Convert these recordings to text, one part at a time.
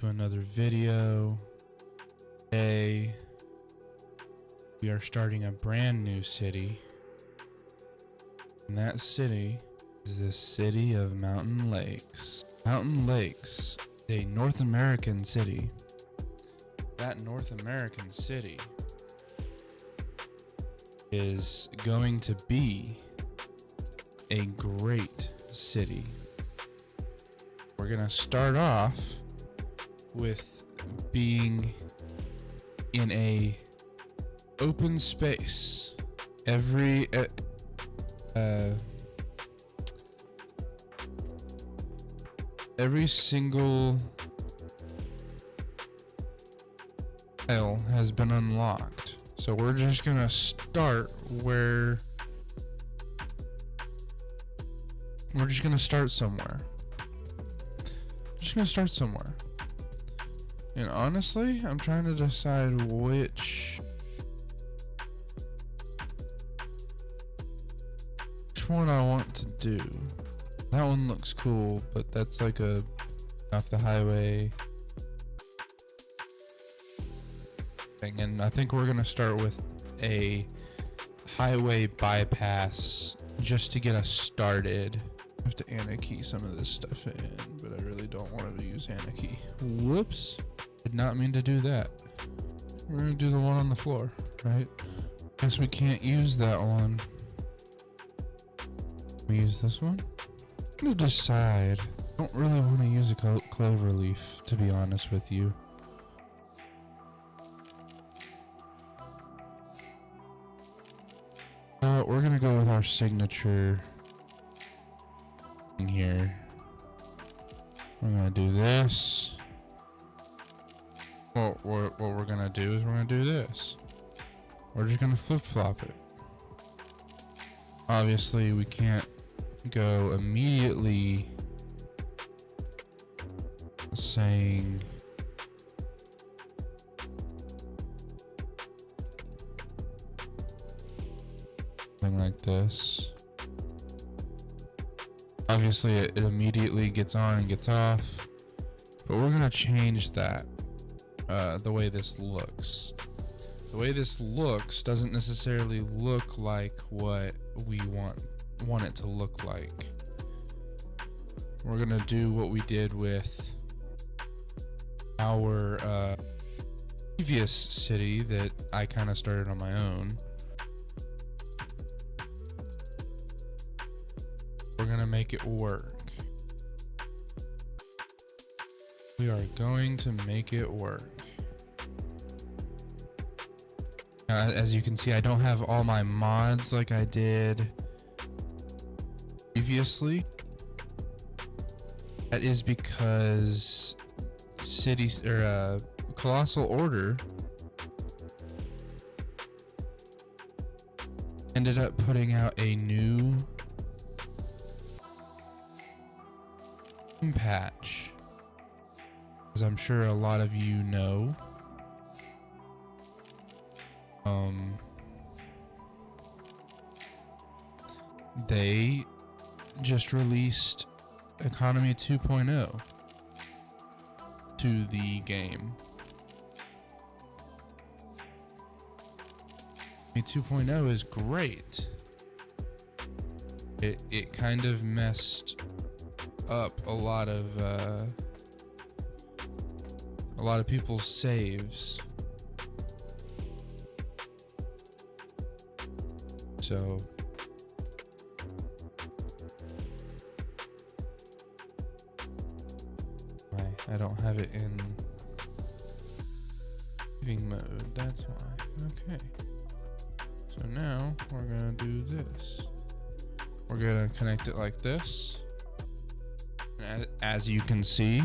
to another video. Today we are starting a brand new city, and that city is the city of Mountain Lakes. Mountain Lakes, a North American city. That North American city is going to be a great city. We're gonna start off with being in a open space. Every single tile has been unlocked. So we're just gonna start where we're just gonna start somewhere. And honestly, I'm trying to decide which one I want to do. That one looks cool, but that's like a off the highway thing. And I think we're gonna start with a highway bypass just to get us started. I have to anarchy some of this stuff in, but I really don't want to use anarchy. Whoops. Did not mean to do that. We're gonna do the one on the floor, right? Guess we can't use that one. We use this one? I'm gonna decide. I don't really want to use a clover leaf, to be honest with you. We're gonna go with our signature in here. We're gonna do this. Well, what we're gonna do is we're gonna do this. We're just gonna flip-flop it. Obviously, we can't go immediately saying something like this. Obviously, it immediately gets on and gets off, but we're gonna change that. The way this looks. The way this looks doesn't necessarily look like what we want it to look like. We're gonna do what we did with our previous city that I kind of started on my own. We're gonna make it work. We are going to make it work. As you can see, I don't have all my mods like I did previously. That is because Colossal Order ended up putting out a new patch, as I'm sure a lot of you know. They just released Economy 2.0 to the game. Economy 2.0 is great. It kind of messed up a lot of people's saves. So I don't have it in saving mode, that's why. Okay. So now we're gonna do this. We're gonna connect it like this. As you can see,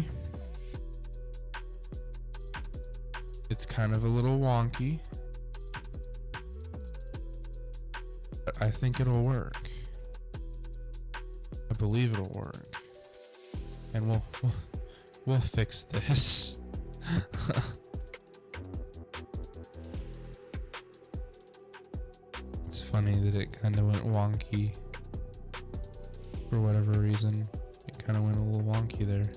it's kind of a little wonky, but I think it'll work. I believe it'll work, and we'll fix this. It's funny that it kind of went wonky for whatever reason. It kind of went a little wonky there.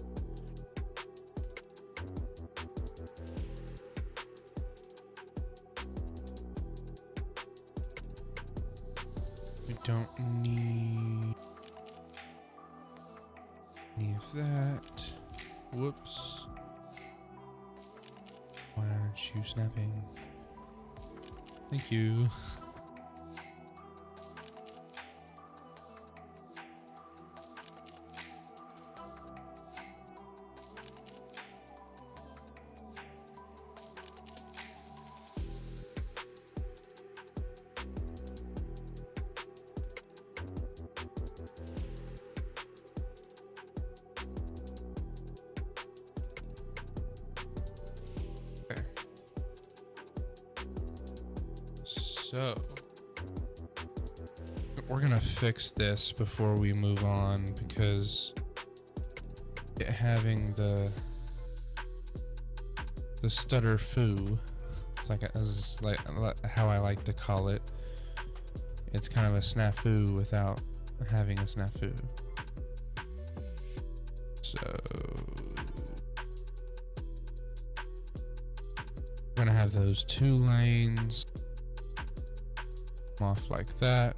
don't need any of that. Whoops. Why aren't you snapping? Thank you. So, we're gonna fix this before we move on, because having the stutter foo, it's like how I like to call it. It's kind of a snafu without having a snafu. So we're gonna have those 2 lanes off like that.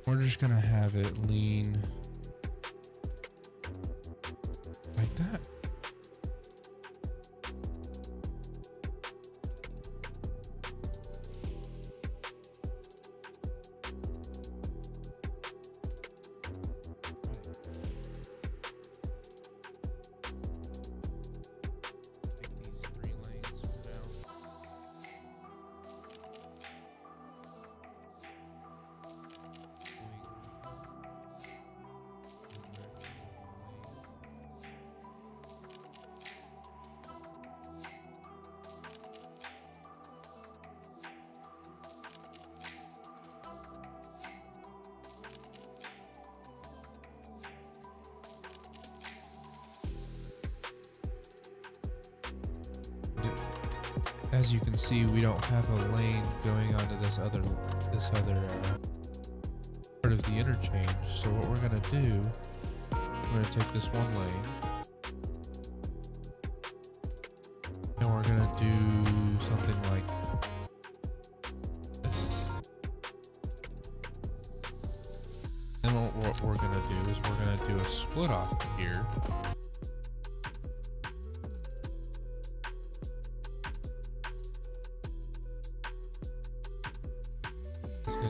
We're just gonna have it lean like that. As you can see, we don't have a lane going onto this other part of the interchange. So what we're gonna do, we're gonna take this one lane, and we're gonna do something like this. And what we're gonna do is we're gonna do a split off here.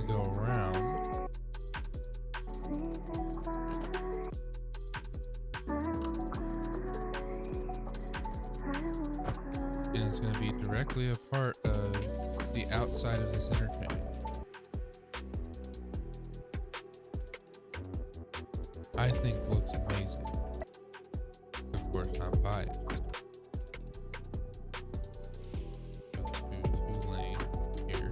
Go around, and it's going to be directly a part of the outside of this interchange. I think looks amazing. Of course, I'm biased. Two lane here.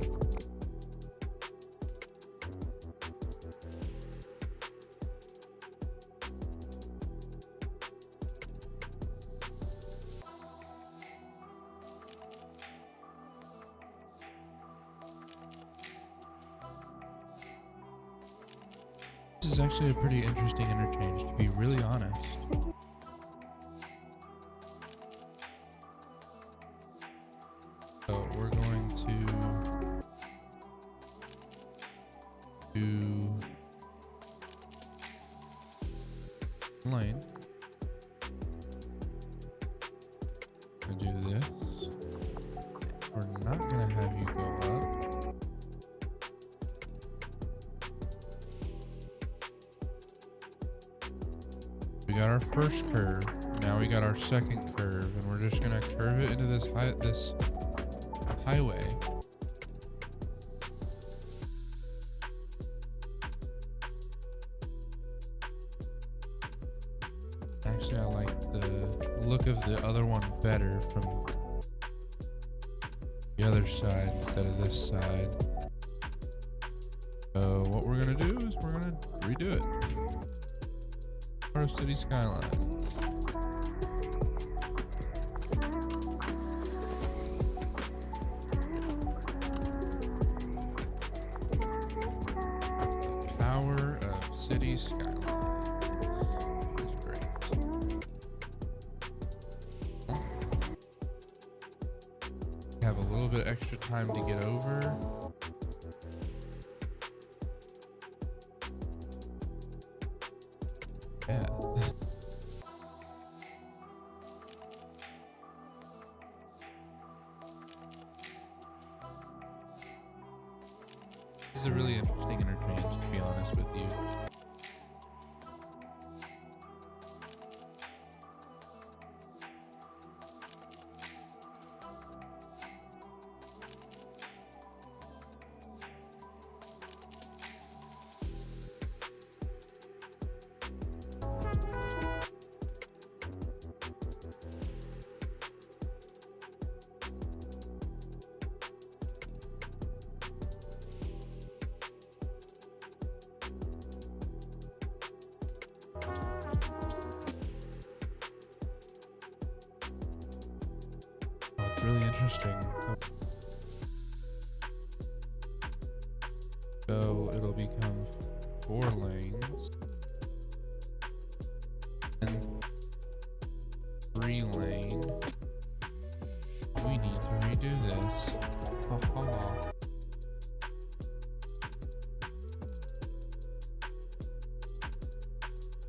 This is actually a pretty interesting interchange, to be really honest. So we're going to do lane. We'll do this. We're not gonna have you go up. We got our first curve. Now we got our second curve, and we're just gonna curve it into this highway. Actually, I like the look of the other one better from the other side instead of this side. So what we're gonna do is we're gonna redo it. Our city skylines. The power of city skylines is great. Have a little bit extra time to get over. This is a really interesting interchange, to be honest with you. Oh, it's really interesting. So it'll become 4 lanes and 3 lane. We need to redo this. Haha.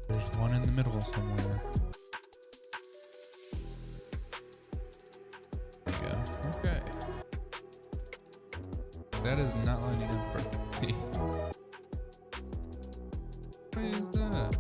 There's one in the middle somewhere. There we go. Okay. That is not lining up perfectly. Why is that?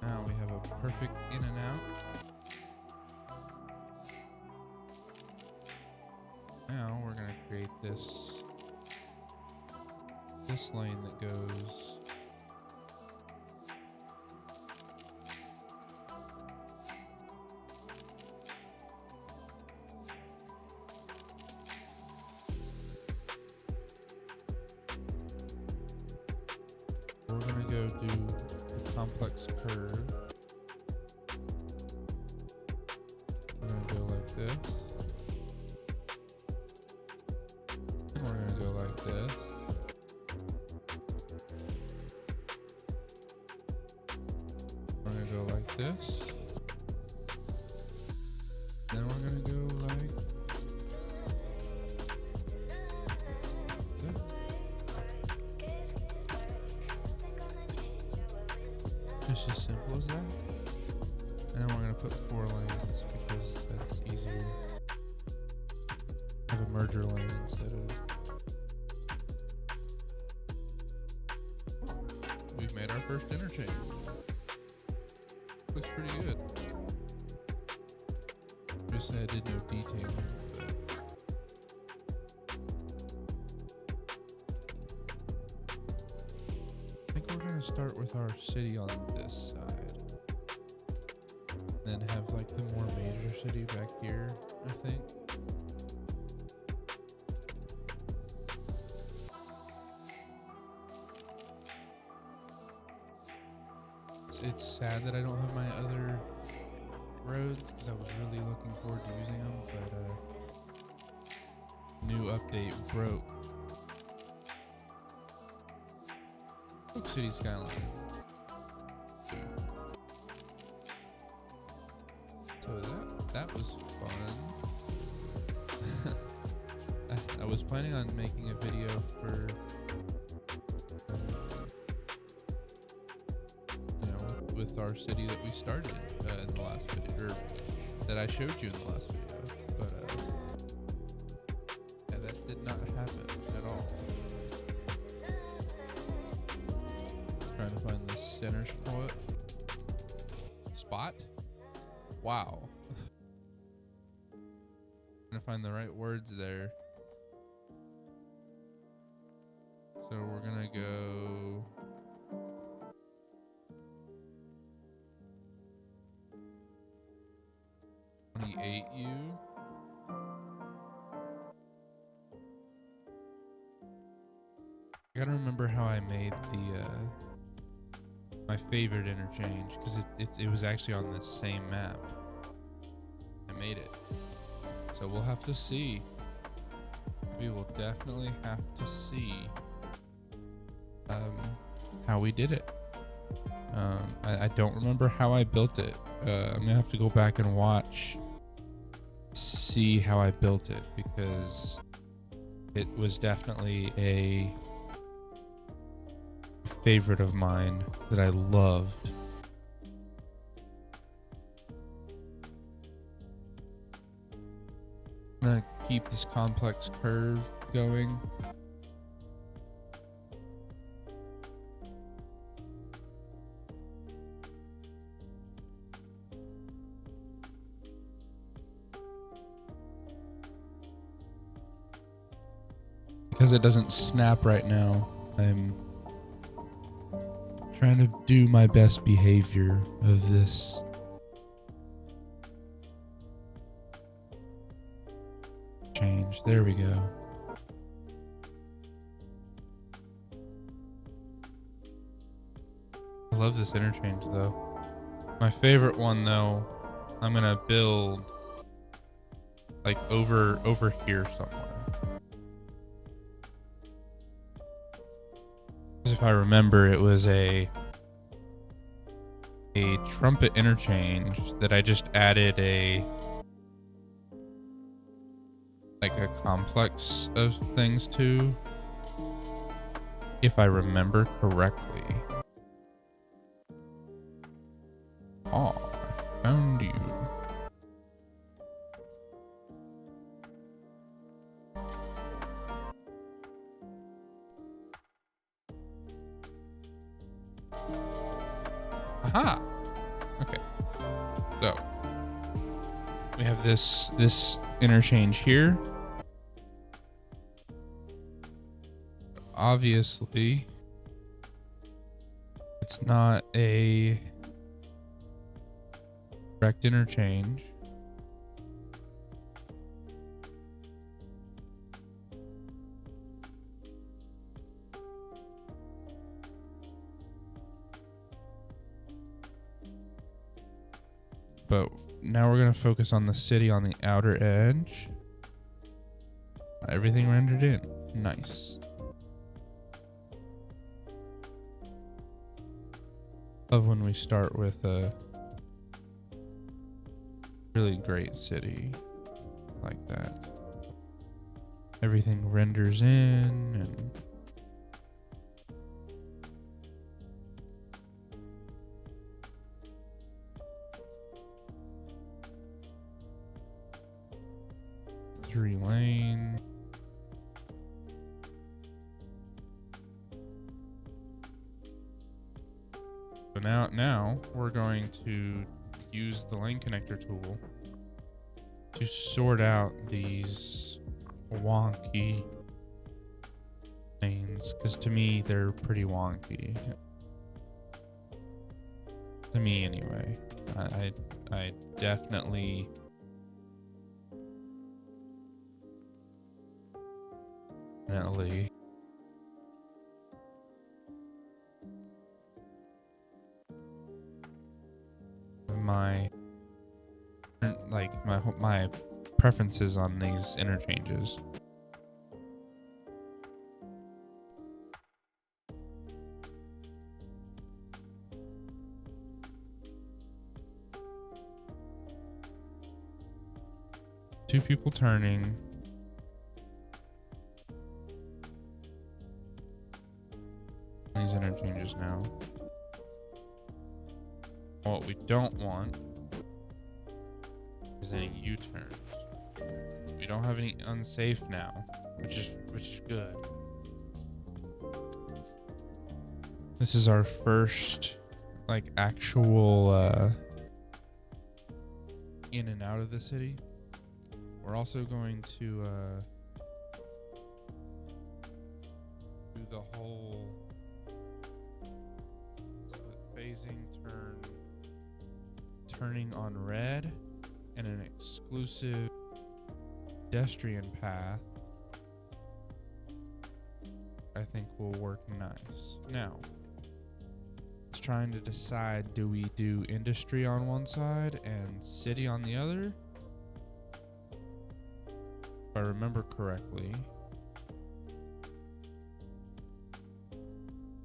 Now we have a perfect in and out. Now we're gonna create this lane that goes we're gonna go do a complex curve. We're gonna go like this. And we're gonna go like this. We're gonna go like this. Then we're gonna go like this. Just as simple as that. And then we're gonna put 4 lanes because that's easier. Have a merger lane instead of. We've made our first interchange. Looks pretty good. Just I did no detailing, but I think we're gonna start with our city on this side. Then have like the more major city back here, I think. It's sad that I don't have my other roads because I was really looking forward to using them, but new update broke City Skylines. So that was fun. I was planning on making a video for with our city that we started in the last video, or that I showed you in the last video, but yeah, that did not happen at all. Trying to find the center spot. Wow. Trying to find the right words there. So we're gonna go. You. I gotta remember how I made the my favorite interchange because it was actually on the same map. I made it, so we'll have to see. We will definitely have to see how we did it. I don't remember how I built it. I'm gonna have to go back and watch. See how I built it because it was definitely a favorite of mine that I loved. I'm gonna keep this complex curve going. Because it doesn't snap right now, I'm trying to do my best behavior of this. Change. There we go. I love this interchange though. My favorite one though, I'm gonna build like over here somewhere. If I remember, it was a trumpet interchange that I just added a complex of things to, if I remember correctly. Oh, I found you. Aha. Okay. So we have this interchange here. Obviously, it's not a direct interchange. But now we're going to focus on the city on the outer edge. Everything rendered in. Nice. Love when we start with a really great city like that. Everything renders in and three lane. So now we're going to use the lane connector tool to sort out these wonky lanes, because to me they're pretty wonky. To me anyway. I definitely my preferences on these interchanges. Two people turning. These interchanges now. What we don't want is any U-turns. We don't have any unsafe now, which is good. This is our first like actual in and out of the city. We're also going to do the whole split phasing turning on red and an exclusive pedestrian path. I think will work nice. Now, it's trying to decide, do we do industry on one side and city on the other? If I remember correctly.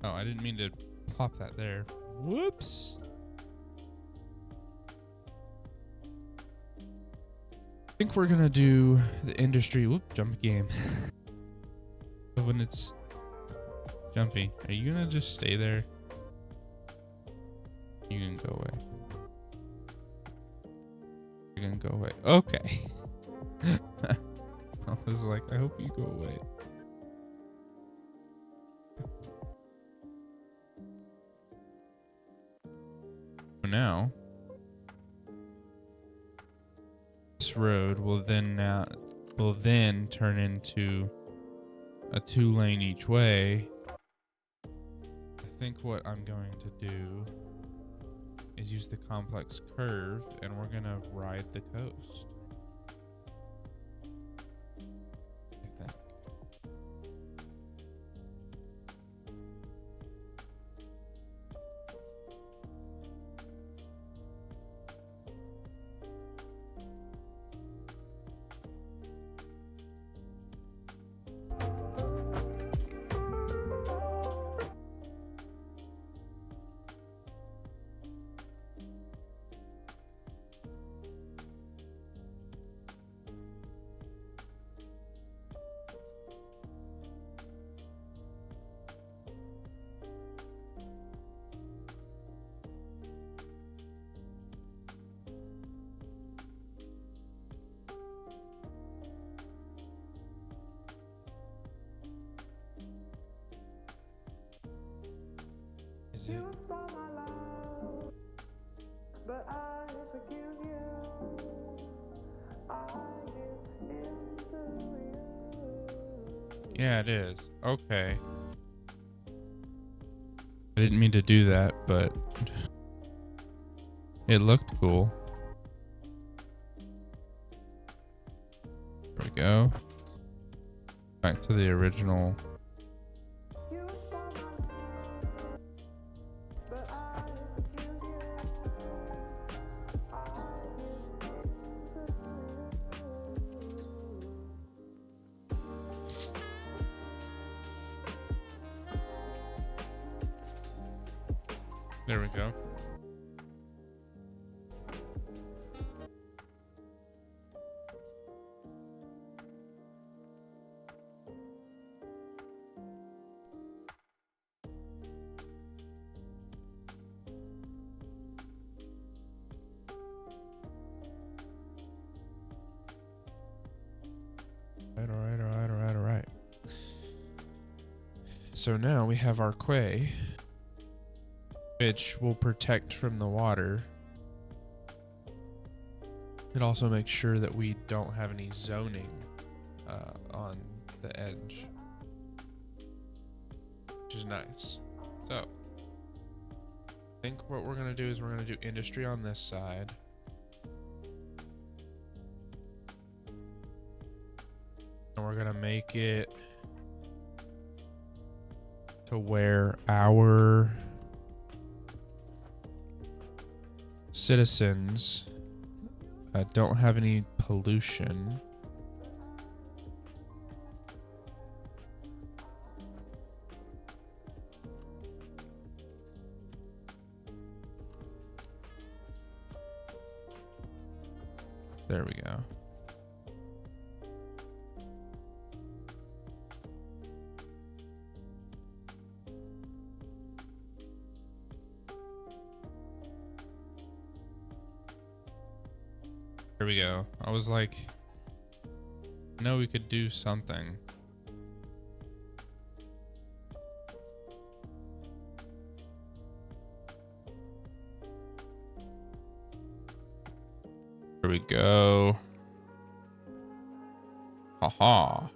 Oh, I didn't mean to plop that there. Whoops. I think we're gonna do the industry. Whoop, jump game. when it's jumpy. Are you gonna just stay there? You can go away. You're gonna go away. Okay. I was like, I hope you go away. So now, this road will then turn into a 2-lane each way. I think what I'm going to do is use the complex curve, and we're gonna ride the coast. I think. Is it? But I forgive you. I give in to you. Yeah, it is. Okay. I didn't mean to do that, but it looked cool. There we go. Back to the original. You stole my love, but I forgive you. I give in to you. There we go. All right. So now we have our quay, which will protect from the water. It also makes sure that we don't have any zoning on the edge, which is nice. So I think what we're going to do is we're going to do industry on this side. And we're going to make it to where our citizens don't have any pollution. There we go. There we go. I was like, no, we could do something. There we go. Haha.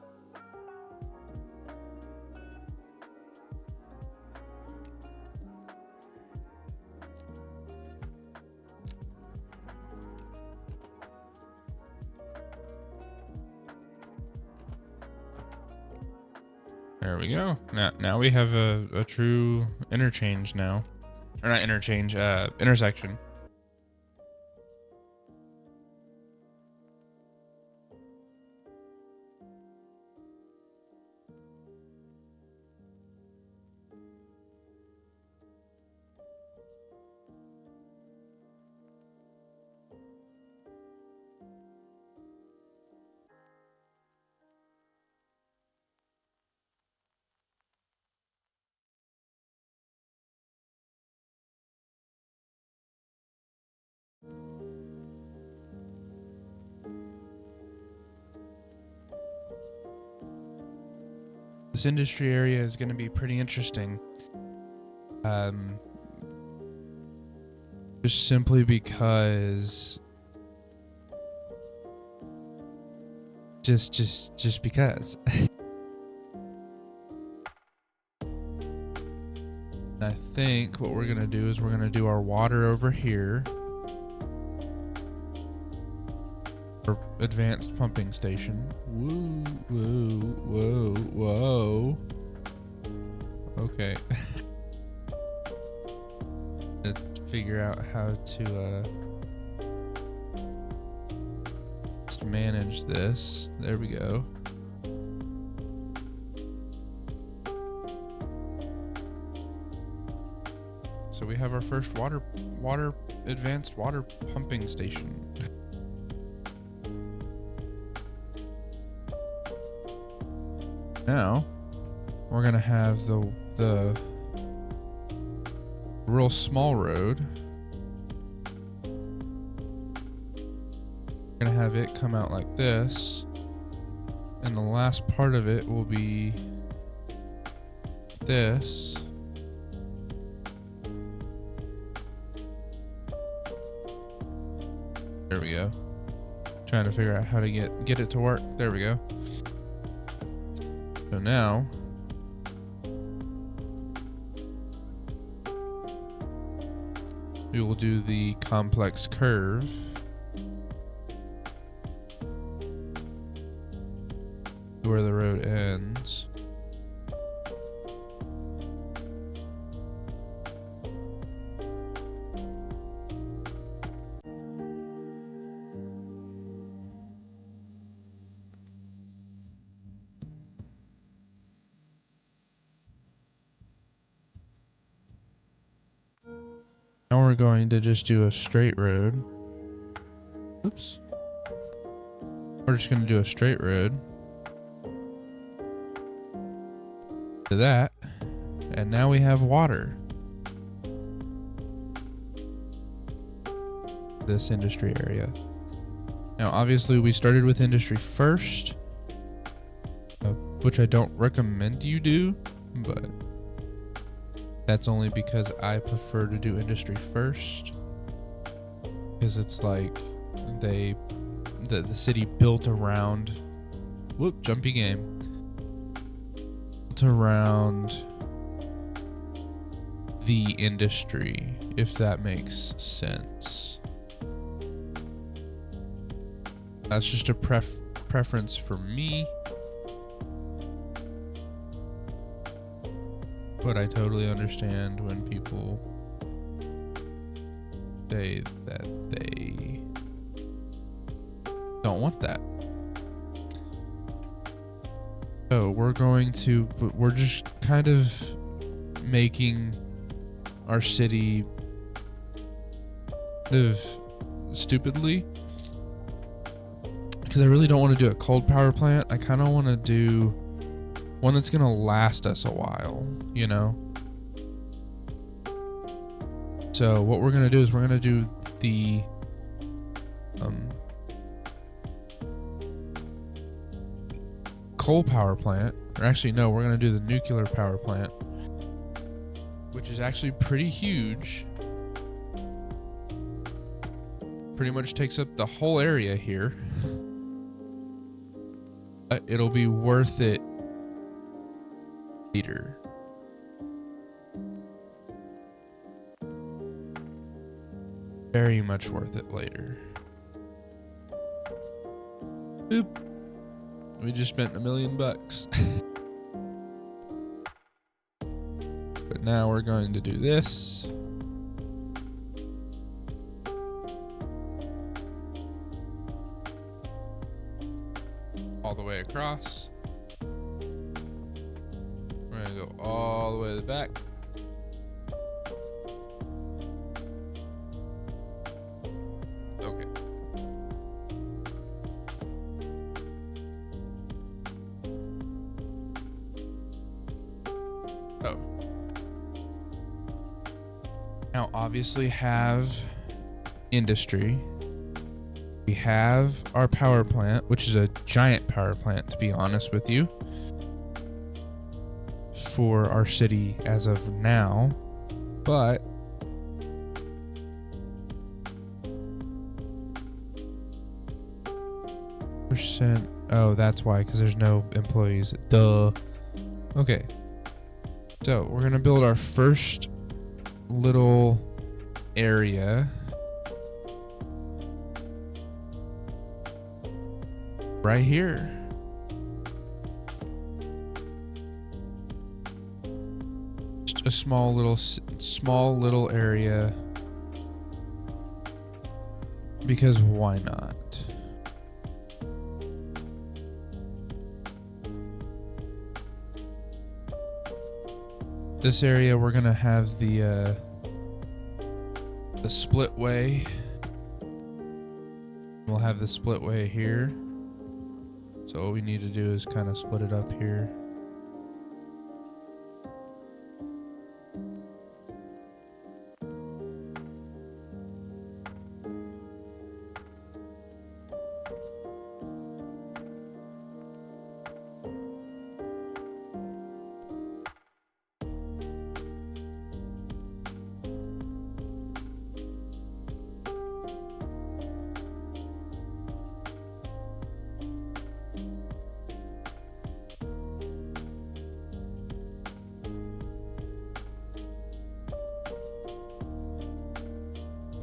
There we go. Now we have a true interchange now. Or not interchange, intersection. This industry area is going to be pretty interesting. Just simply because just because. And I think what we're gonna do is we're gonna do our water over here. Our advanced pumping station. Woo, whoa, whoa, whoa. Okay. To figure out how to just manage this. There we go. So we have our first advanced water pumping station. Now we're gonna have the real small road. We're gonna have it come out like this, and the last part of it will be this. There we go. Trying to figure out how to get it to work. There we go. So now we will do the complex curve. Where the road ends. Now we're going to just do a straight road. Oops. We're just going to do a straight road to that. And now we have water. This industry area. Now, obviously, we started with industry first, which I don't recommend you do, but that's only because I prefer to do industry first, because it's like the city built around, jumpy game, built around the industry, if that makes sense. That's just a preference for me. But I totally understand when people say that they don't want that. So we're just kind of making our city kind of stupidly, because I really don't want to do a cold power plant. I kind of want to do one that's gonna last us a while, you know? So what we're gonna do is we're gonna do the coal power plant, or actually no, we're gonna do the nuclear power plant, which is actually pretty huge. Pretty much takes up the whole area here. But it'll be worth it later. Very much worth it later. Boop. We just spent $1 million. But now we're going to do this. All the way across. We're gonna go all the way to the back. Okay. Oh. Now obviously have industry. We have our power plant, which is a giant power plant, to be honest with you. for our city as of now, but percent. Oh, that's why, because there's no employees. Duh. Okay. So we're gonna build our first little area right here. Just a small little area, because why not? This area we're gonna have the split way. We'll have the split way here. So what we need to do is kind of split it up here.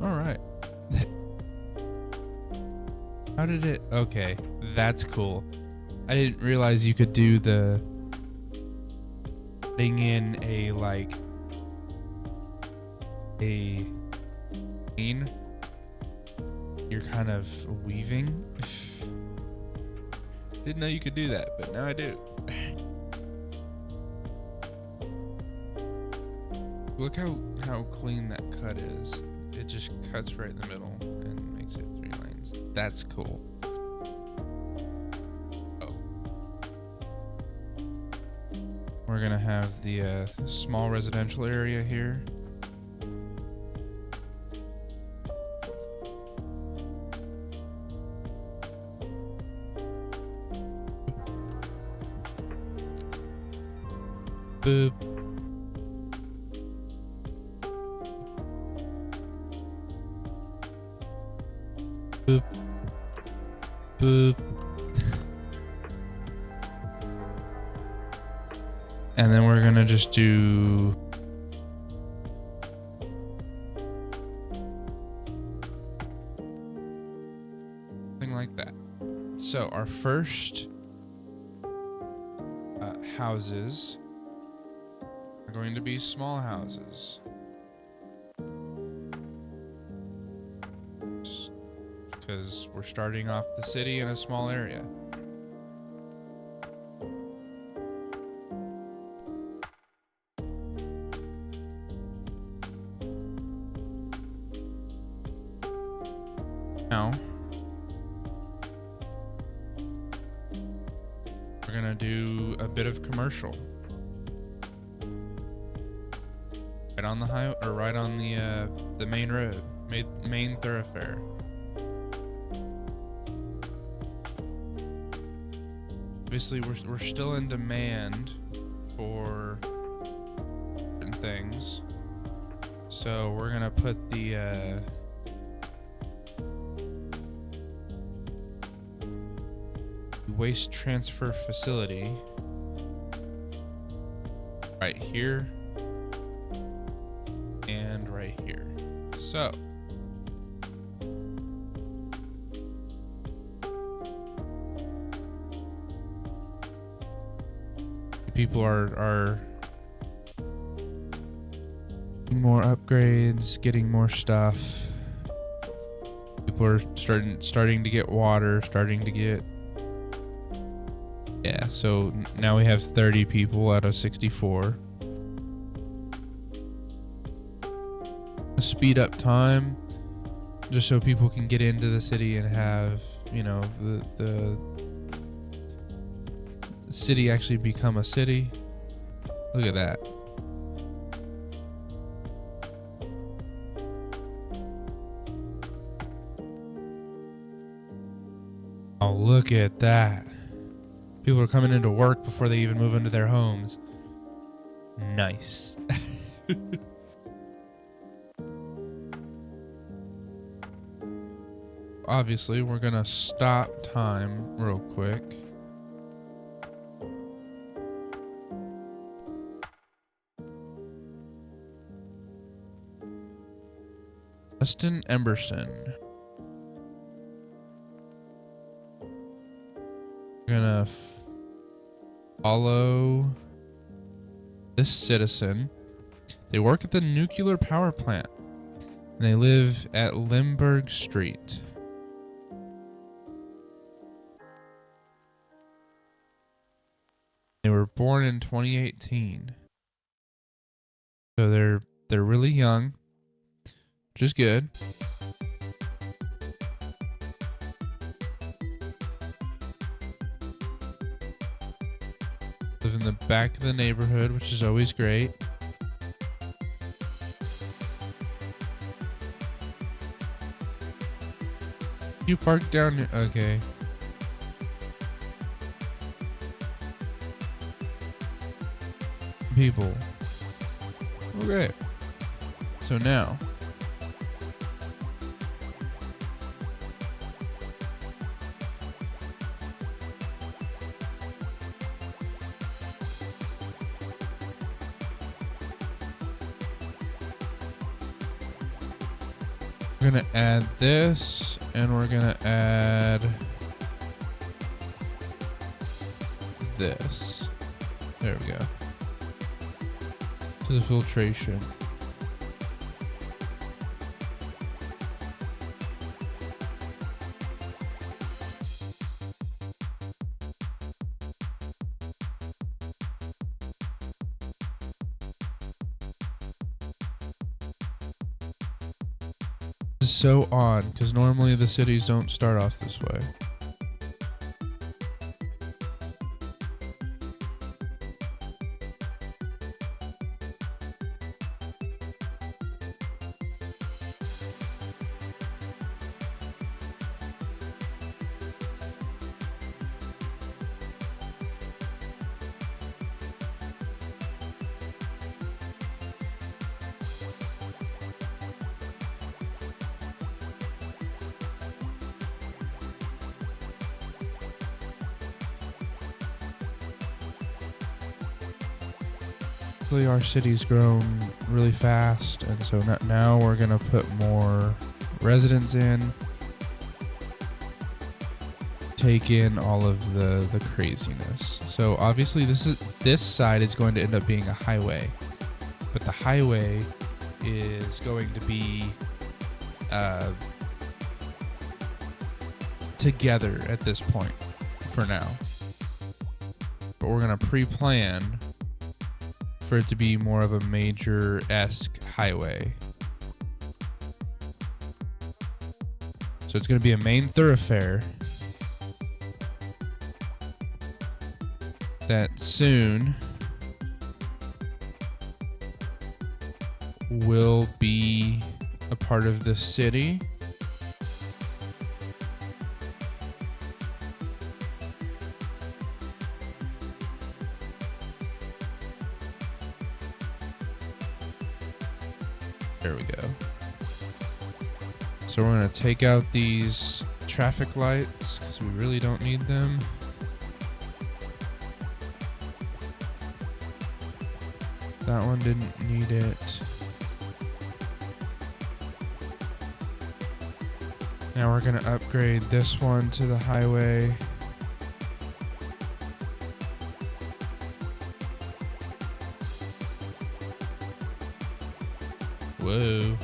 All right. How did it? Okay, that's cool. I didn't realize you could do the thing in a like a scene. You're kind of weaving. Didn't know you could do that, but now I do. Look how clean that cut is. It just cuts right in the middle and makes it 3 lanes. That's cool. Oh. We're gonna have the small residential area here. Boop. Boop. Boop. And then we're gonna just do something like that. So our first houses are going to be small houses. Because we're starting off the city in a small area. Now, we're gonna do a bit of commercial. Right on the highway, or right on the main road, main thoroughfare. Obviously, we're still in demand for certain things, so we're gonna put the waste transfer facility right here and right here. So people are getting more upgrades, getting more stuff. People are starting to get water, starting to get. Yeah, so now we have 30 people out of 64. Speed up time, just so people can get into the city and have, you know, the city actually become a city. Look at that. Oh, look at that. People are coming into work before they even move into their homes. Nice. Obviously, we're gonna stop time real quick. Justin Emberson. We're gonna follow this citizen. They work at the nuclear power plant, and they live at Limburg Street. They were born in 2018, so they're really young, which is good. Live in the back of the neighborhood, which is always great. You park down here. Okay. People. Okay. So now. We're gonna add this, and we're gonna add this. There we go. To the filtration. This is so odd, because normally the cities don't start off this way. Our city's grown really fast, and so now we're gonna put more residents in, take in all of the craziness. So obviously this side is going to end up being a highway, but the highway is going to be together at this point for now, but we're gonna pre-plan for it to be more of a major-esque highway. So it's going to be a main thoroughfare that soon will be a part of the city. There we go. So we're going to take out these traffic lights because we really don't need them. That one didn't need it. Now we're going to upgrade this one to the highway. Whoa.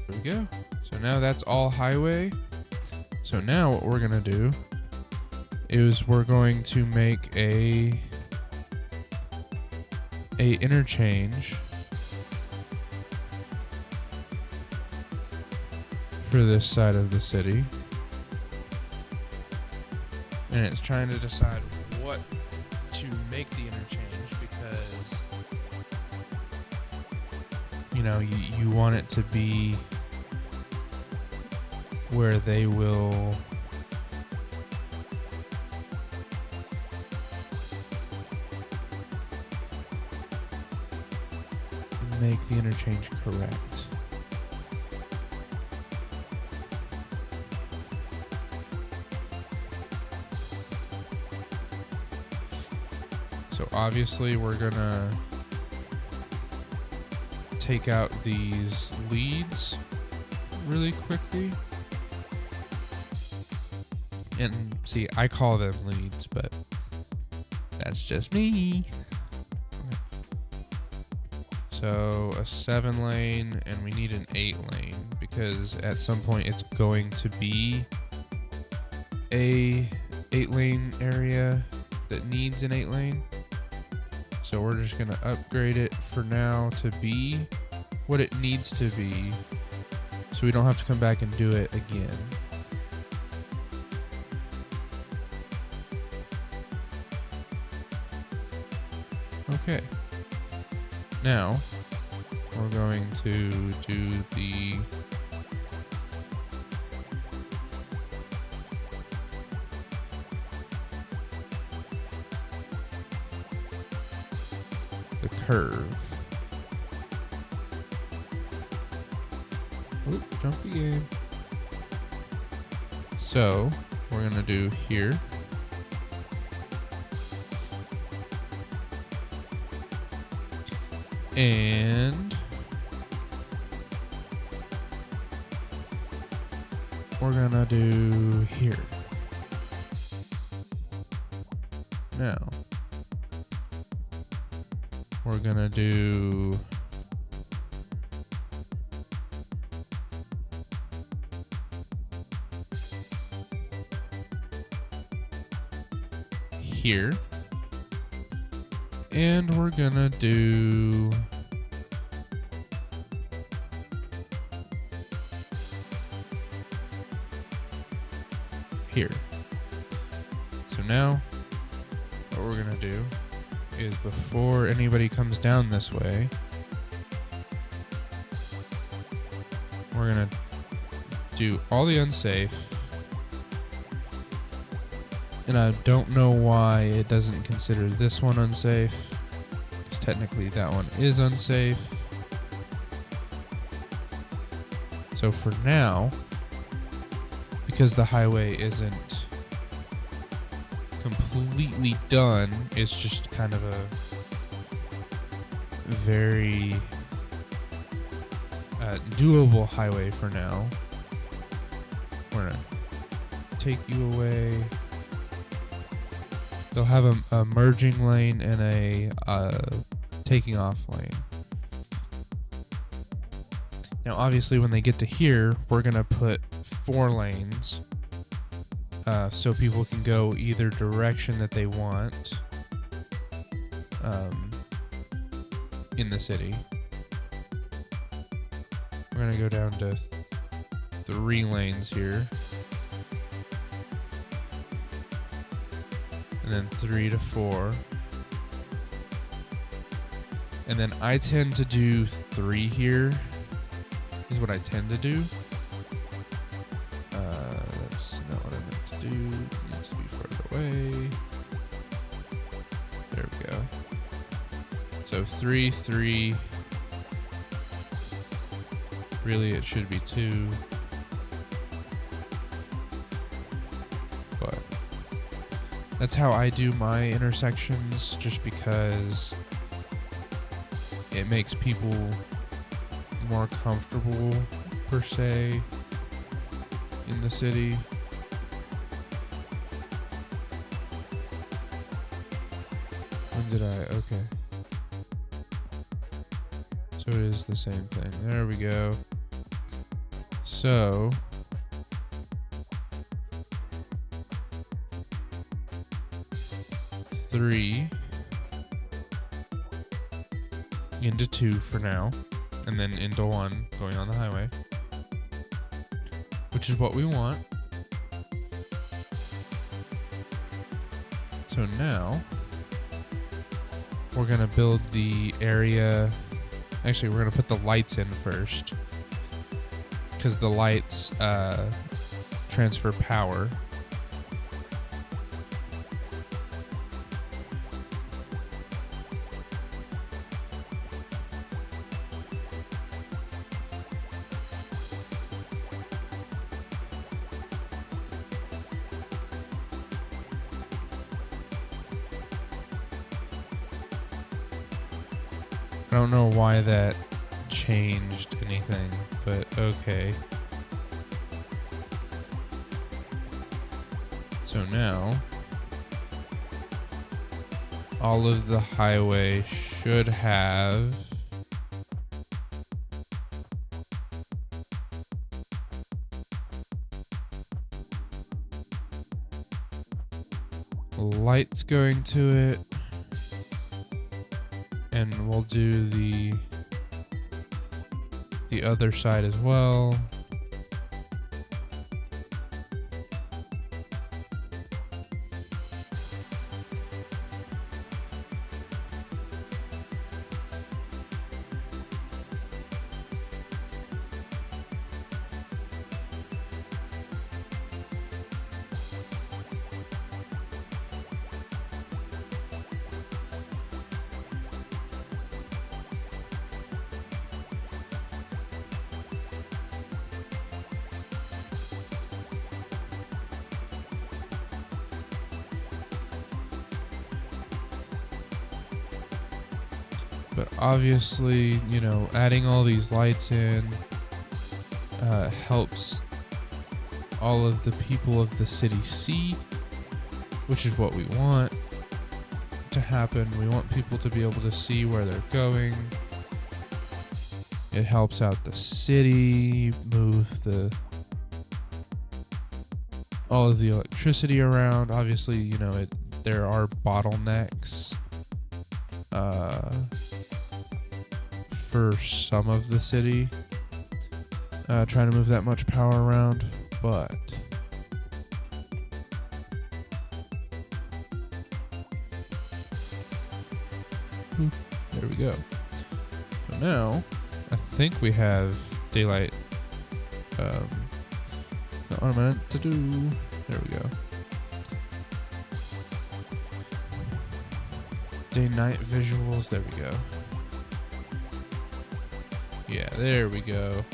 There we go. So now that's all highway. So now what we're going to do is we're going to make a interchange for this side of the city. and it's trying to decide what to make the interchange because, you know, you want it to be where they will make the interchange correct. So obviously we're gonna take out these leads really quickly. And see, I call them leads, but that's just me. So a 7 lane, and we need an 8 lane because at some point it's going to be a 8 lane area that needs an 8 lane. So we're just gonna upgrade it for now to be what it needs to be, so we don't have to come back and do it again. Okay. Now we're going to do the curve. Oop, jumpy game. So we're gonna do here. And we're gonna do here. Now we're gonna do here. And we're gonna do here. So now what we're gonna do is, before anybody comes down this way, we're gonna do all the unsafe. And I don't know why it doesn't consider this one unsafe, because technically that one is unsafe. So for now, because the highway isn't completely done, it's just kind of a very doable highway for now. We're gonna take you away. They'll have a merging lane and a taking off lane. Now obviously when they get to here, we're gonna put 4 lanes so people can go either direction that they want in the city. We're gonna go down to 3 lanes here, and then 3 to 4, and then I tend to do 3 here is what I tend to do. That's not what I meant to do. It needs to be further away. There we go. So 3, 3. Really, it should be 2. But that's how I do my intersections, just because it makes people more comfortable, per se, in the city. When did I? Okay. So it is the same thing. There we go. So three into 2 for now, and then into 1 going on the highway, which is what we want. So now we're gonna build the area. Actually, we're gonna put the lights in first, because the lights transfer power. I don't know why that changed anything, but okay. So now, all of the highway should have lights going to it. And we'll do the other side as well. But obviously, you know, adding all these lights in helps all of the people of the city see, which is what we want to happen. We want people to be able to see where they're going. It helps out the city, move all of the electricity around. Obviously, you know, there are bottlenecks for some of the city trying to move that much power around, but there we go. So now I think we have daylight. Not what I meant to do. There we go. Day-night visuals. There we go. Yeah, there we go.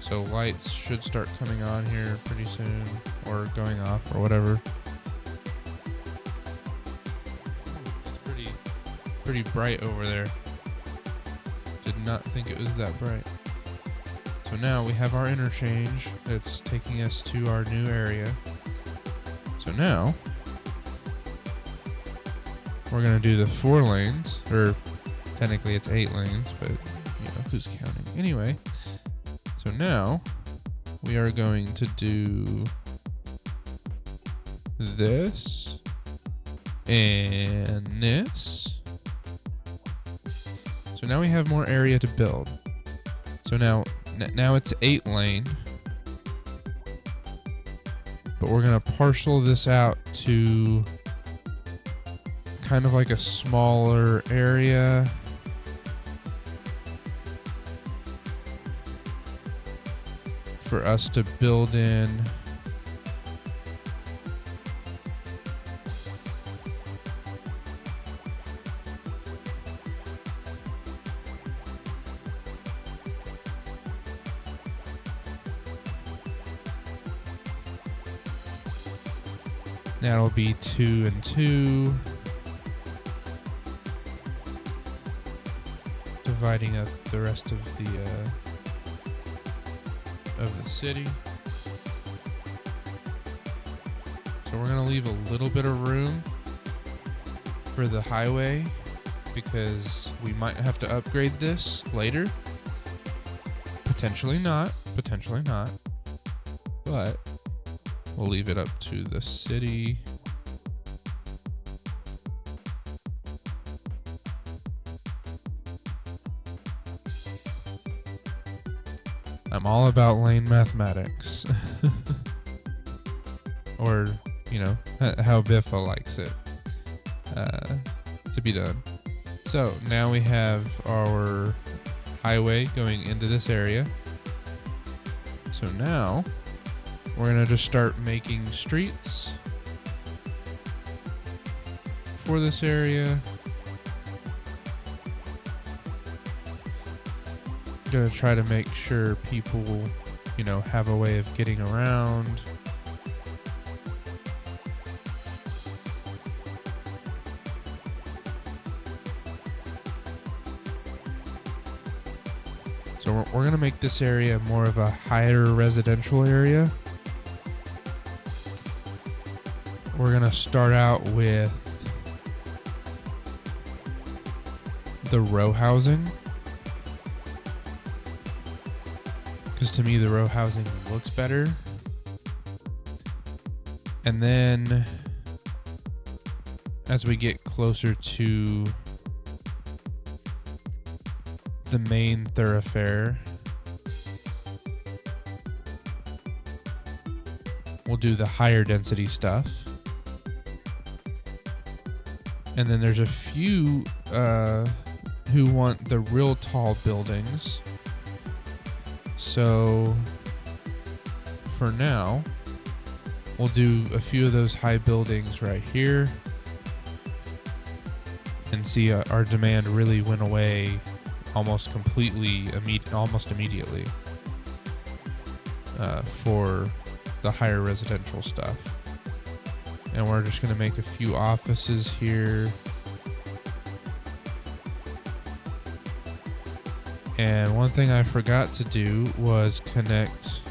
So lights should start coming on here pretty soon, or going off, or whatever. It's pretty bright over there. Did not think it was that bright. So now we have our interchange. It's taking us to our new area. So now we're gonna do the 4 lanes, or technically it's 8 lanes, but you know, who's counting? Anyway, so now we are going to do this and this. So now we have more area to build. So now it's 8 lane, but we're gonna parcel this out to kind of like a smaller area. For us to build in that'll be 2 and 2, dividing up the rest of the city. So we're gonna leave a little bit of room for the highway because we might have to upgrade this later. Potentially not, but we'll leave it up to the city. I'm all about lane mathematics. Or, how Biffa likes it to be done. So now we have our highway going into this area. So now we're gonna just start making streets for this area. Gonna try to make sure people, have a way of getting around. So we're going to make this area more of a higher residential area. We're going to start out with the row housing. Because to me, the row housing looks better. And then as we get closer to the main thoroughfare, we'll do the higher density stuff. And then there's a few who want the real tall buildings. So for now, we'll do a few of those high buildings right here and see our demand really went away almost completely, almost immediately for the higher residential stuff. And we're just going to make a few offices here. And one thing I forgot to do was connect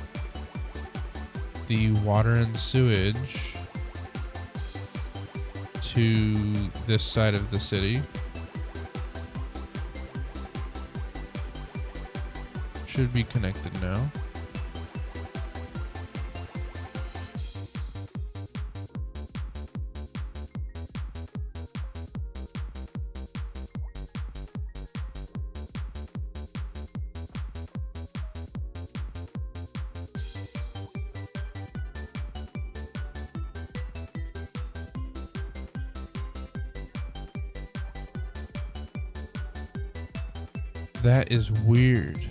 the water and sewage to this side of the city. Should be connected now. That is weird.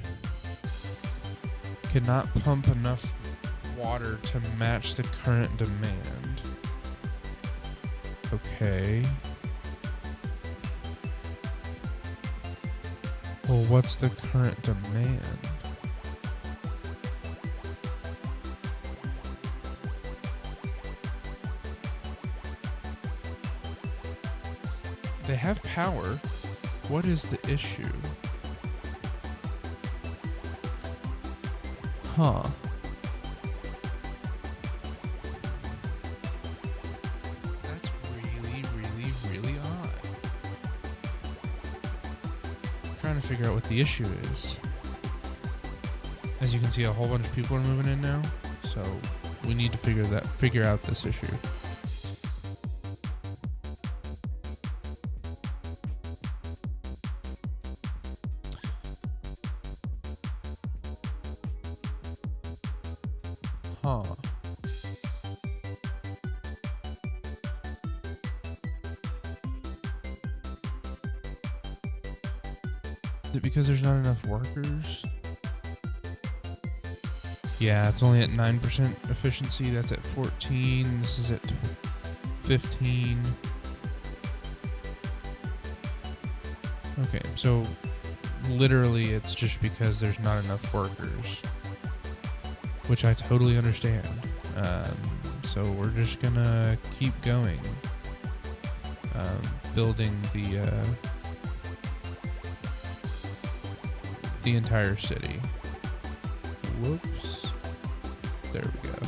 Cannot pump enough water to match the current demand. Okay. Well, what's the current demand? They have power. What is the issue? Huh. That's really, really, really odd. I'm trying to figure out what the issue is. As you can see, a whole bunch of people are moving in now, so we need to figure out this issue. Huh. Is it because there's not enough workers? Yeah, it's only at 9% efficiency. That's at 14. This is at 15. Okay, so literally it's just because there's not enough workers, which I totally understand. So we're just gonna keep going, building the entire city. Whoops. There we go.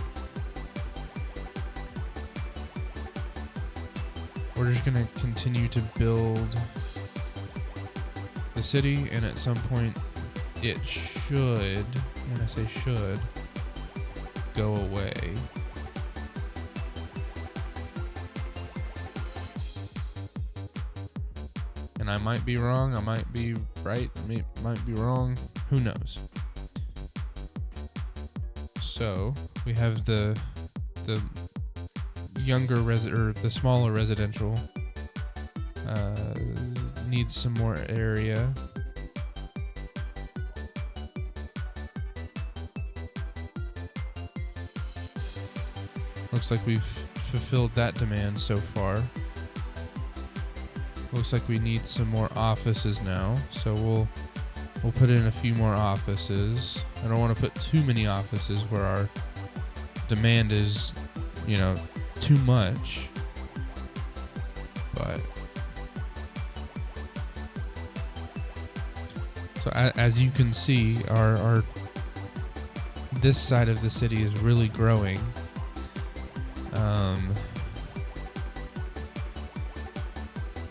We're just gonna continue to build the city, and at some point it should, when I say should, go away. And I might be wrong, I might be right, might be wrong, who knows. So we have the or the smaller residential needs some more area. Looks like we've fulfilled that demand so far. Looks like we need some more offices now, so we'll put in a few more offices. I don't want to put too many offices where our demand is, too much. But so as you can see, our this side of the city is really growing.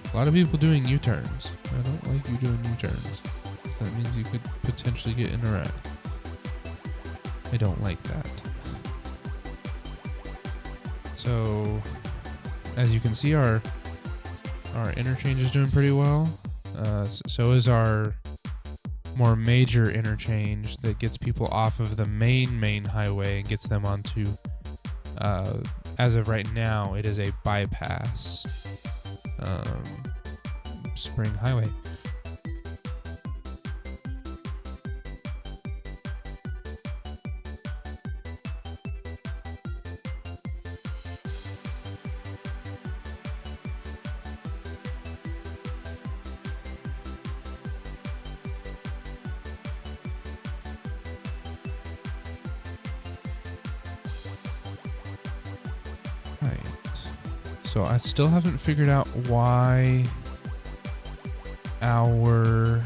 A lot of people doing U-turns. I don't like you doing U-turns. So that means you could potentially get in a wreck. I don't like that. So, as you can see, our interchange is doing pretty well. So is our more major interchange that gets people off of the main highway and gets them onto, as of right now, it is a bypass spring highway. Right. So I still haven't figured out why our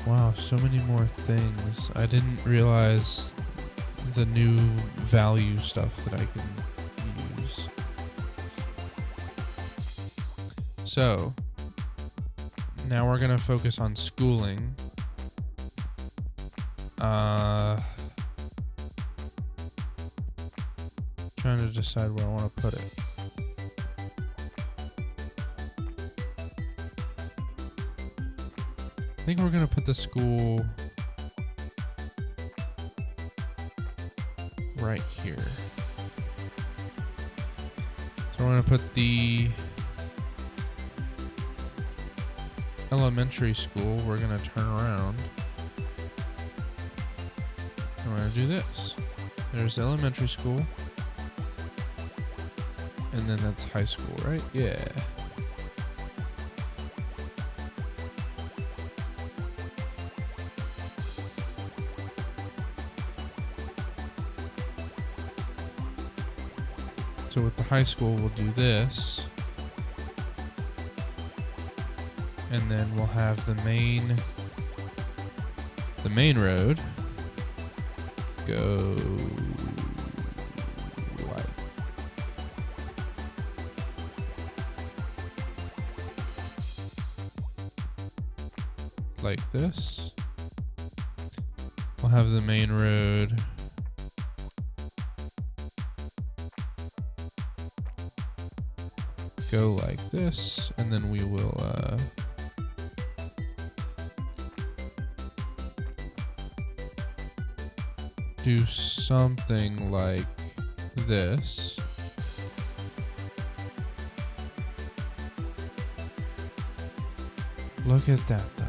wow, so many more things. I didn't realize the new value stuff that I can use. So now we're gonna focus on schooling. Trying to decide where I want to put it. I think we're gonna put the school right here. So we're gonna put the elementary school, we're gonna turn around. And we're gonna do this. There's the elementary school. And then that's high school, right? Yeah. So with the high school, we'll do this. And then we'll have the main road go like this. We'll have the main road go like this, and then we will do something like this. Look at that though.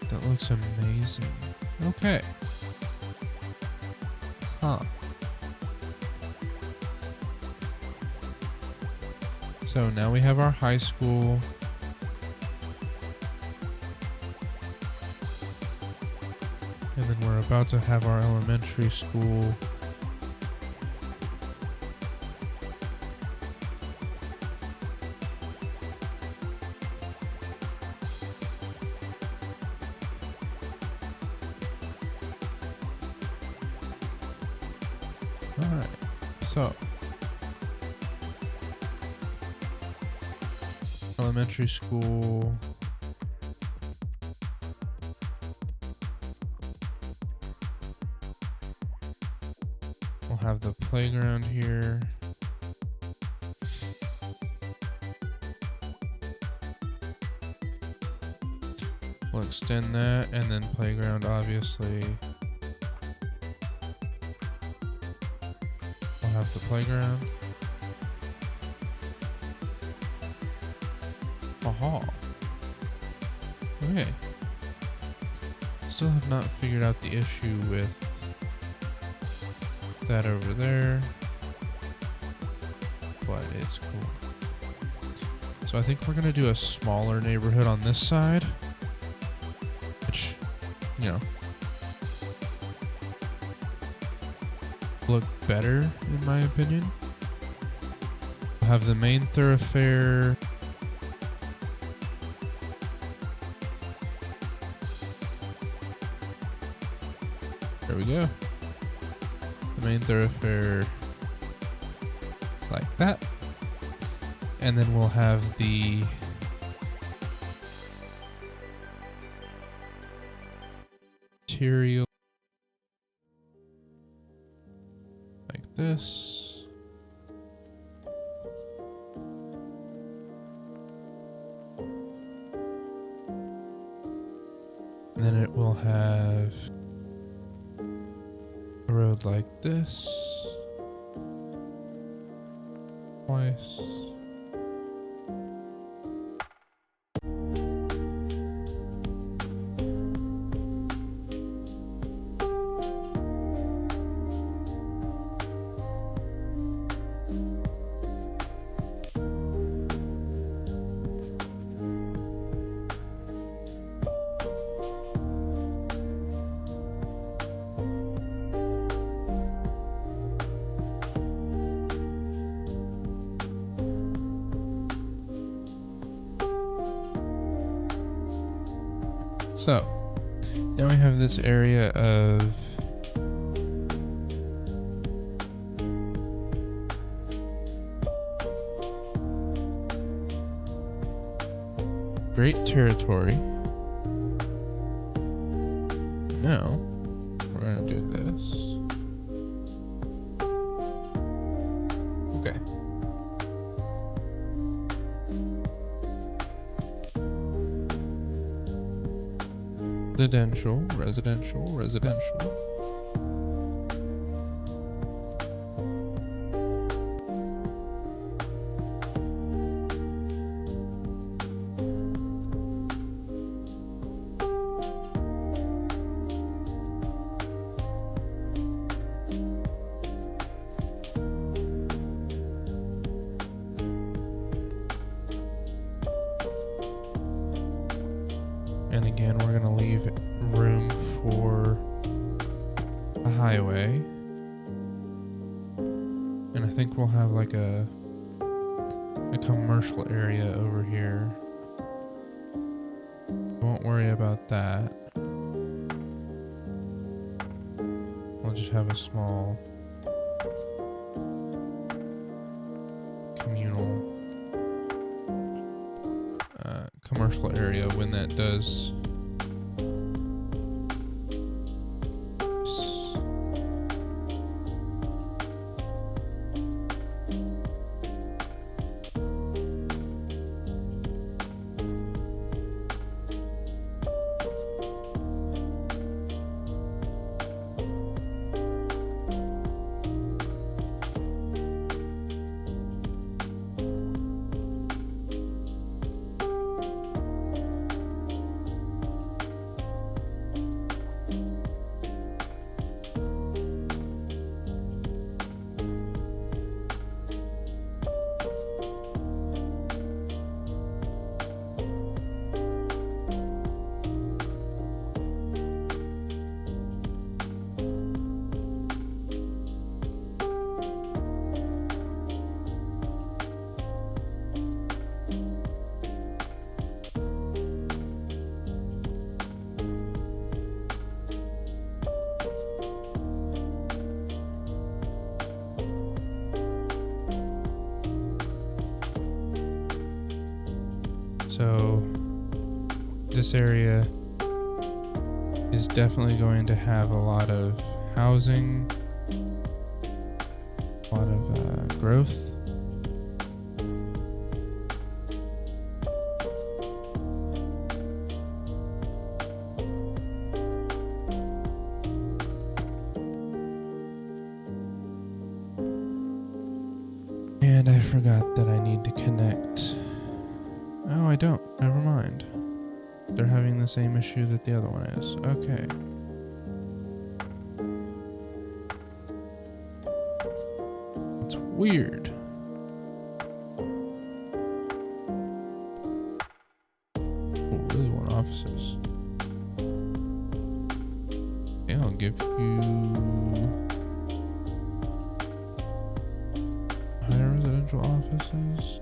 That looks amazing. Okay. Huh. So now we have our high school. And then we're about to have our elementary school. All right. So elementary school playground here. We'll extend that, and then playground, obviously. We'll have the playground. Aha. Okay. Still have not figured out the issue with that over there, but it's cool. So I think we're gonna do a smaller neighborhood on this side, which, you know, look better in my opinion. We'll have the main thoroughfare. There we go. The main thoroughfare like that. And then we'll have the material like this. And then it will have a road like this. Twice. So, now we have this area of great territory. Now, we're going to do this. Okay. Residential, residential, residential. And again, we're going to leave room for a highway. And I think we'll have like a commercial area over here. Won't worry about that. We'll just have a small communal commercial area when that does So this area is definitely going to have a lot of housing. lot of growth. And I forgot that I need to connect. Oh, I don't. Never mind. They're having the same issue that the other one is. Okay. It's weird. Oh, really want offices. Okay, I'll give you higher residential offices.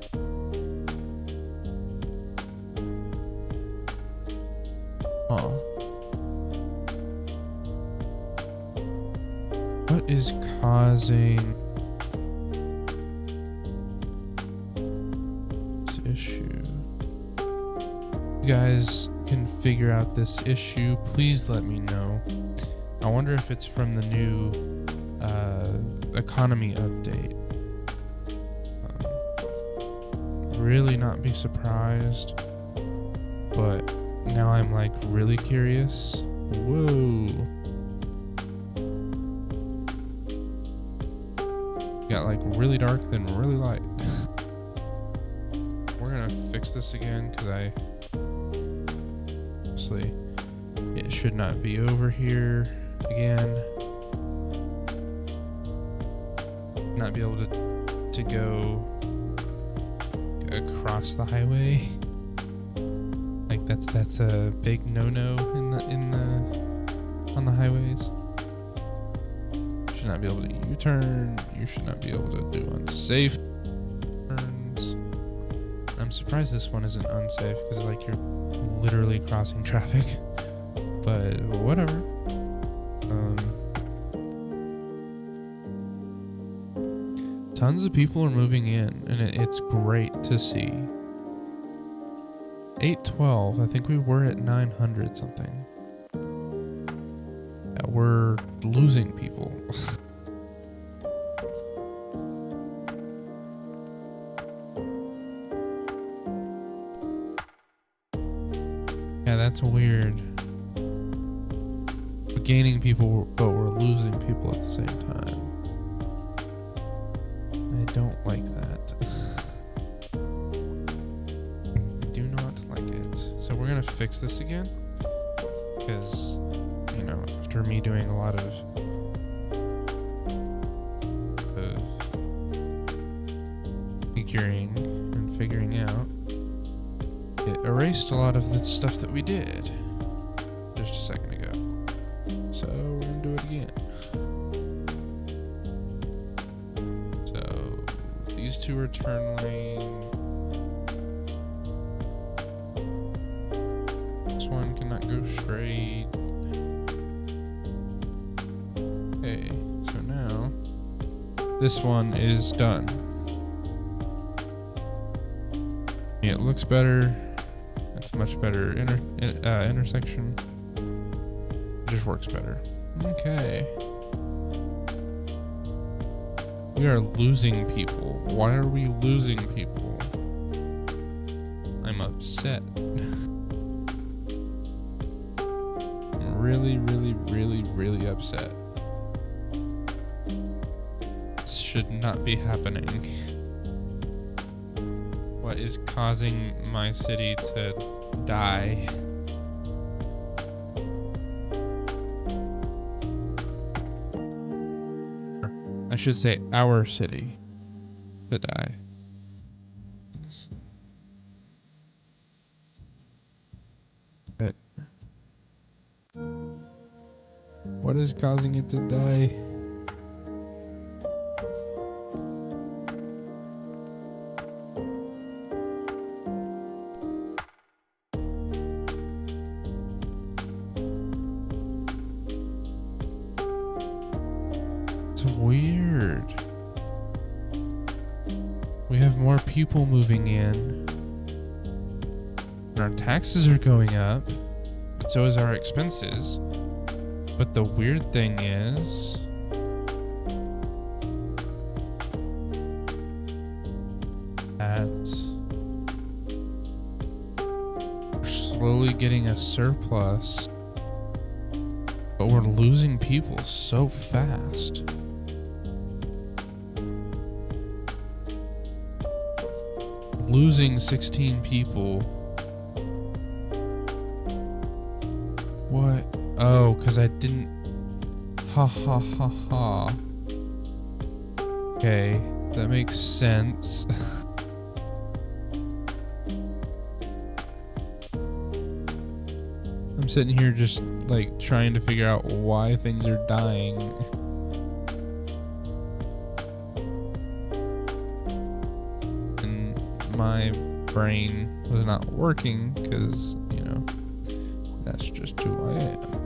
Huh. What is causing this issue? You guys can figure out this issue. Please let me know. I wonder if it's from the new economy update. Really not be surprised, but now I'm like really curious. Whoa. Got like really dark, then really light. We're gonna fix this again because obviously it should not be over here again. Not be able to go across the highway. Like that's a big no-no on the highways. You should not be able to U-turn. You should not be able to do unsafe turns. I'm surprised this one isn't unsafe because like you're literally crossing traffic. But whatever. Tons of people are moving in, and it's great to see. 812, I think we were at 900 something. Yeah, we're losing people. Yeah, that's weird. We're gaining people, but we're losing people at the same time. I don't like that. I do not like it. So we're gonna fix this again, because, you know, after me doing a lot of figuring out, it erased a lot of the stuff that we did just a second ago. So we're gonna do it again. These two are turn lane. This one cannot go straight. Okay, so now this one is done. It looks better. It's much better intersection. It just works better. Okay. We are losing people. Why are we losing people? I'm upset. I'm really, really, really, really upset. This should not be happening. What is causing my city to die? I should say our city to die. But what is causing it to die? It's weird. We have more people moving in. And our taxes are going up. But so is our expenses. But the weird thing is, that. We're slowly getting a surplus, but we're losing people so fast. Losing 16 people. What? Oh, because I didn't. Ha ha ha ha. Okay, that makes sense. I'm sitting here just like trying to figure out why things are dying. And my brain was not working because, you know, that's just who I am.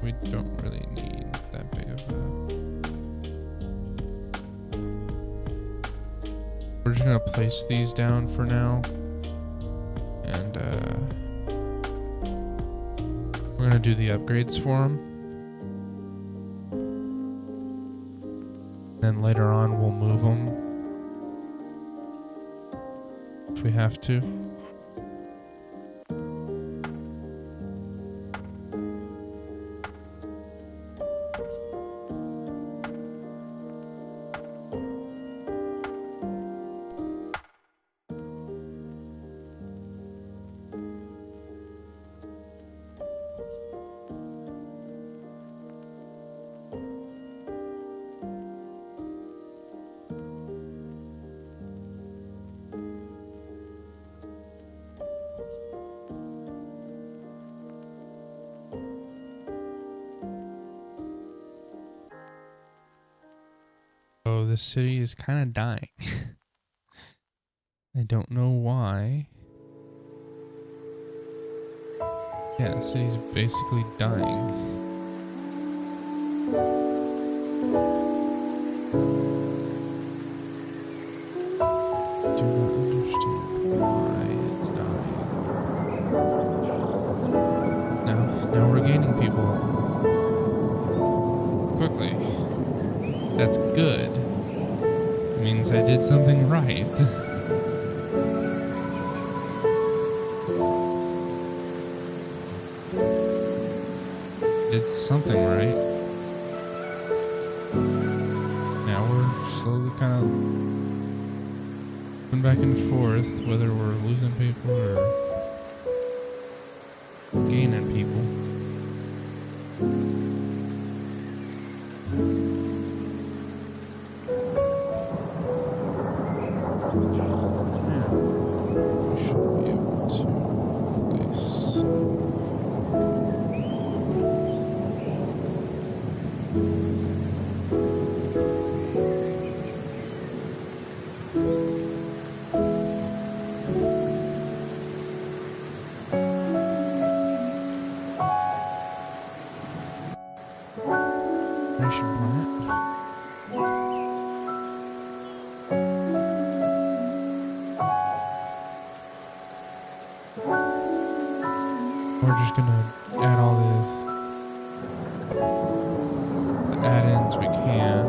We don't really need that big of a... We're just gonna place these down for now. And we're gonna do the upgrades for them. Then later on we'll move them if we have to. So the city is kind of dying. I don't know why. Yeah, the city's basically dying. Do not understand why it's dying. Now we're gaining people quickly. That's good. It means I did something right. Did something right. Now we're slowly kind of going back and forth, whether we're losing people or gaining people. Mission plant. We're just gonna add all the add-ins we can.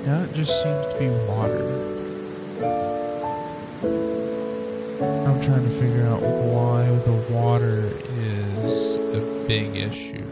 Now it just seems to be water. I'm trying to figure out why the water is a big issue.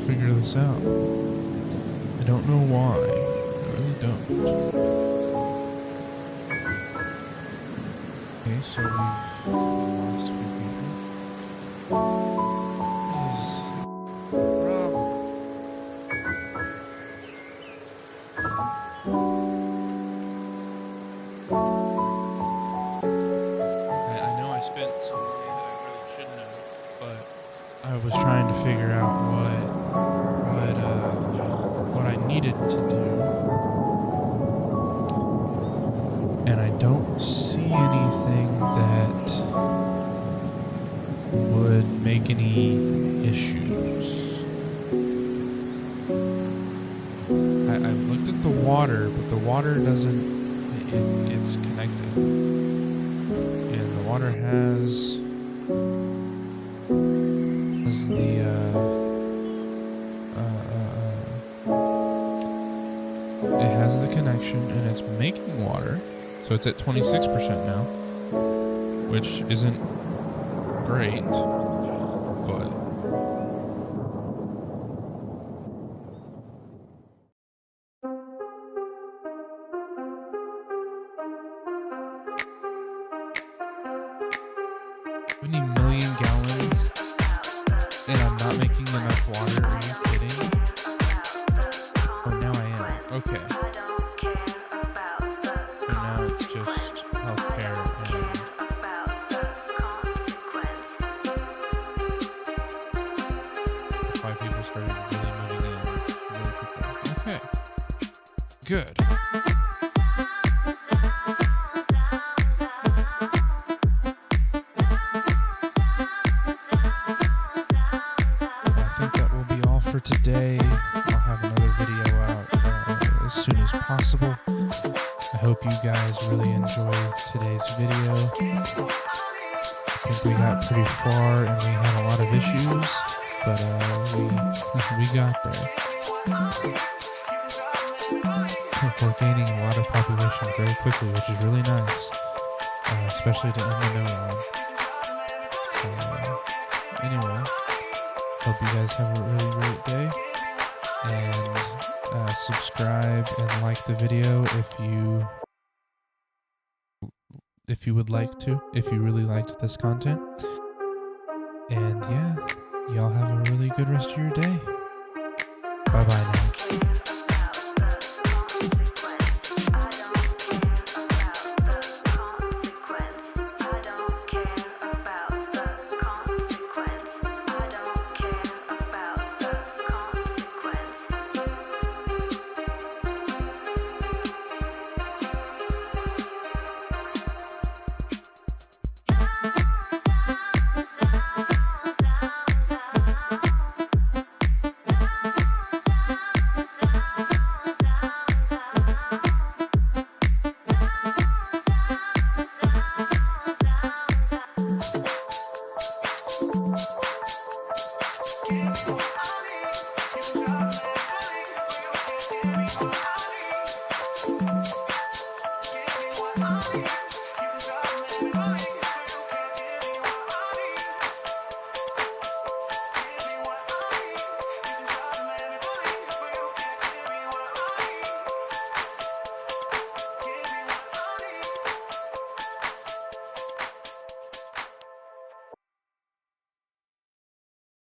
Figure this out. I don't know why. I really don't. Okay, so we've lost a few people. What is the problem? I know I spent some money that I really shouldn't have, but I was trying to figure out what I needed to do, and I don't see anything that would make any issues. I've looked at the water, but the water doesn't. It's connected, and the water has the it has the connection, and it's making water, so it's at 26% now, which isn't great, but how many million gallons, and I'm not making enough water? Are you kidding? Oh, now I am. Okay. So now it's just healthcare and that's why people started really moving in really quickly. Okay. Good. For today, I'll have another video out as soon as possible. I hope you guys really enjoyed today's video. I think we got pretty far and we had a lot of issues, but we got there. We're gaining a lot of population very quickly, which is really nice, especially to end the no-line. So anyway, hope you guys have a really great day, and subscribe and like the video if you would like to, if you really liked this content. And yeah, y'all have a really good rest of your day. Bye bye now. Keep on running, you got me running, you got me running.